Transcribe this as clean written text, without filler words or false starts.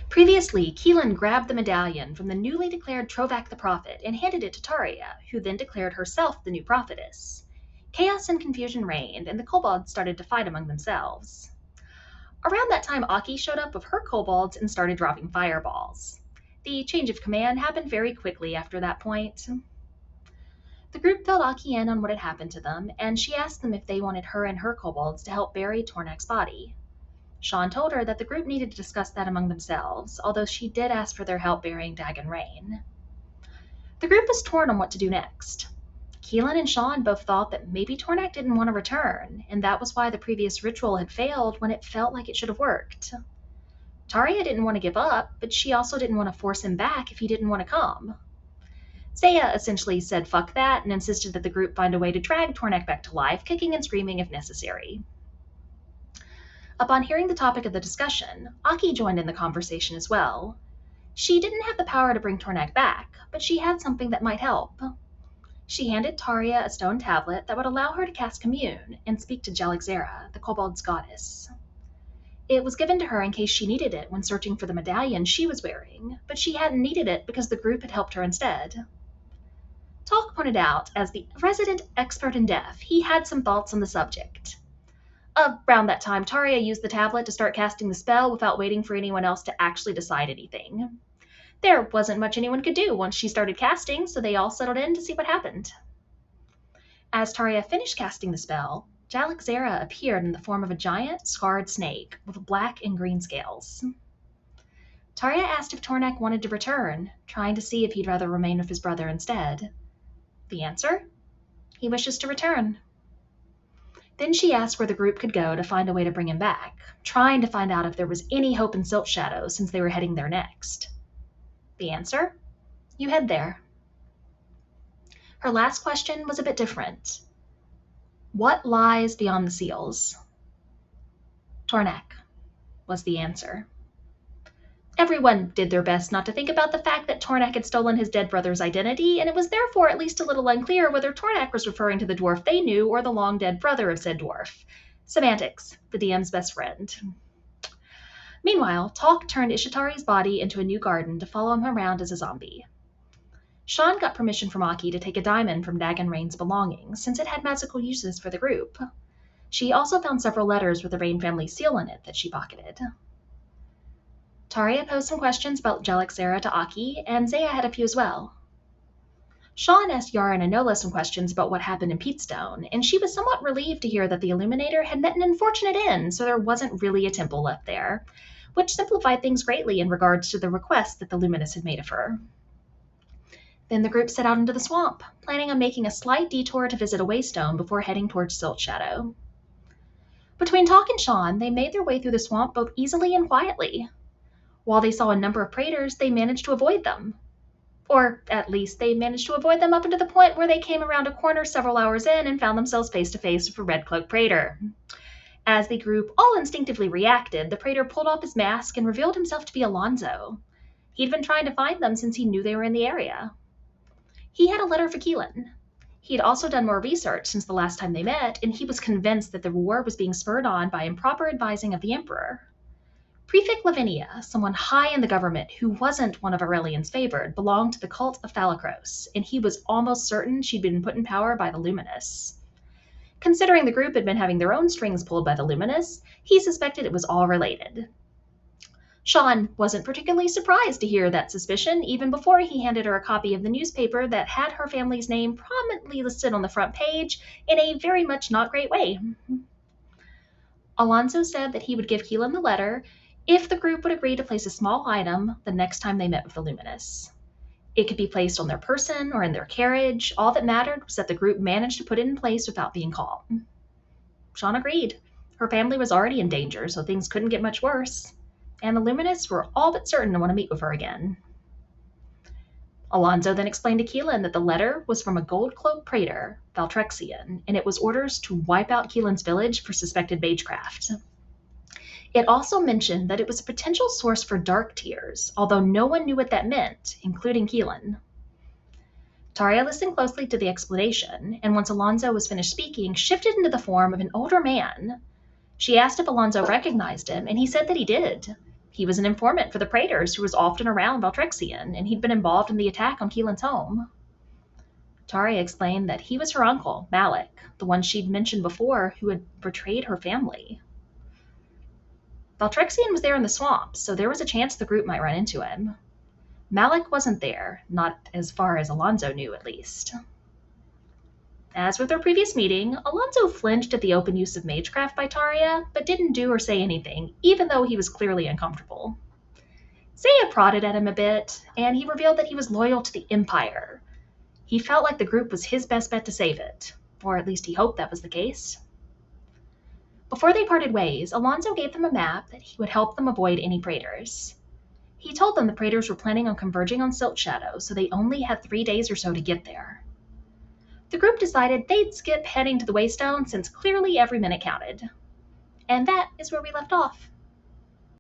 Previously, Keelan grabbed the medallion from the newly declared Trovak the Prophet and handed it to Taria, who then declared herself the new prophetess. Chaos and confusion reigned, and the kobolds started to fight among themselves. Around that time, Aki showed up with her kobolds and started dropping fireballs. The change of command happened very quickly after that point. The group filled Aki in on what had happened to them, and she asked them if they wanted her and her kobolds to help bury Tornak's body. Sean told her that the group needed to discuss that among themselves, although she did ask for their help burying Dagon Rain. The group was torn on what to do next. Keelan and Sean both thought that maybe Tornak didn't want to return, and that was why the previous ritual had failed when it felt like it should have worked. Taria didn't want to give up, but she also didn't want to force him back if he didn't want to come. Zaya essentially said fuck that and insisted that the group find a way to drag Tornak back to life, kicking and screaming if necessary. Upon hearing the topic of the discussion, Aki joined in the conversation as well. She didn't have the power to bring Tornak back, but she had something that might help. She handed Taria a stone tablet that would allow her to cast Commune and speak to Jalixera, the kobold's goddess. It was given to her in case she needed it when searching for the medallion she was wearing, but she hadn't needed it because the group had helped her instead. Talk pointed out, as the resident expert in death, he had some thoughts on the subject. Around that time, Taria used the tablet to start casting the spell without waiting for anyone else to actually decide anything. There wasn't much anyone could do once she started casting, so they all settled in to see what happened. As Taria finished casting the spell, Jalixera appeared in the form of a giant, scarred snake with black and green scales. Taria asked if Tornak wanted to return, trying to see if he'd rather remain with his brother instead. The answer? He wishes to return. Then she asked where the group could go to find a way to bring him back, trying to find out if there was any hope in Silt Shadow since they were heading there next. The answer? You head there. Her last question was a bit different. What lies beyond the seals? Tornak was the answer. Everyone did their best not to think about the fact that Tornak had stolen his dead brother's identity, and it was therefore at least a little unclear whether Tornak was referring to the dwarf they knew or the long-dead brother of said dwarf. Semantics, the DM's best friend. Meanwhile, Talk turned Ishitari's body into a new garden to follow him around as a zombie. Sean got permission from Aki to take a diamond from Dagon Rain's belongings, since it had magical uses for the group. She also found several letters with the Rain family seal in it that she pocketed. Taria posed some questions about Jalixera to Aki, and Zaya had a few as well. Sean asked Yara and Enola some questions about what happened in Peatstone, and she was somewhat relieved to hear that the Illuminator had met an unfortunate end, so there wasn't really a temple left there, which simplified things greatly in regards to the request that the Luminous had made of her. Then the group set out into the swamp, planning on making a slight detour to visit a Waystone before heading towards Silt Shadow. Between Talk and Sean, they made their way through the swamp both easily and quietly. While they saw a number of Praetors, they managed to avoid them. Or, at least, they managed to avoid them up until the point where they came around a corner several hours in and found themselves face to face with a Red Cloak Praetor. As the group all instinctively reacted, the Praetor pulled off his mask and revealed himself to be Alonzo. He'd been trying to find them since he knew they were in the area. He had a letter for Keelan. He had also done more research since the last time they met, and he was convinced that the war was being spurred on by improper advising of the Emperor. Prefect Lavinia, someone high in the government who wasn't one of Aurelian's favored, belonged to the cult of Thalacros, and he was almost certain she'd been put in power by the Luminous. Considering the group had been having their own strings pulled by the Luminous, he suspected it was all related. Sean wasn't particularly surprised to hear that suspicion, even before he handed her a copy of the newspaper that had her family's name prominently listed on the front page in a very much not great way. Alonzo said that he would give Keelan the letter if the group would agree to place a small item the next time they met with the Luminous. It could be placed on their person or in their carriage. All that mattered was that the group managed to put it in place without being caught. Sean agreed. Her family was already in danger, so things couldn't get much worse. And the Luminous were all but certain to want to meet with her again. Alonzo then explained to Keelan that the letter was from a Gold Cloak Praetor, Valtrexian, and it was orders to wipe out Keelan's village for suspected magecraft. It also mentioned that it was a potential source for dark tears, although no one knew what that meant, including Keelan. Taria listened closely to the explanation, and once Alonzo was finished speaking, shifted into the form of an older man. She asked if Alonzo recognized him, and he said that he did. He was an informant for the Praetors who was often around Valtrexian, and he'd been involved in the attack on Keelan's home. Taria explained that he was her uncle, Malik, the one she'd mentioned before who had betrayed her family. Valtrexian was there in the swamps, so there was a chance the group might run into him. Malik wasn't there, not as far as Alonso knew at least. As with their previous meeting, Alonso flinched at the open use of magecraft by Taria, but didn't do or say anything, even though he was clearly uncomfortable. Zaya prodded at him a bit, and he revealed that he was loyal to the Empire. He felt like the group was his best bet to save it, or at least he hoped that was the case. Before they parted ways, Alonso gave them a map that he would help them avoid any Praetors. He told them the Praetors were planning on converging on Silt Shadow, so they only had 3 days or so to get there. The group decided they'd skip heading to the Waystone since clearly every minute counted. And that is where we left off.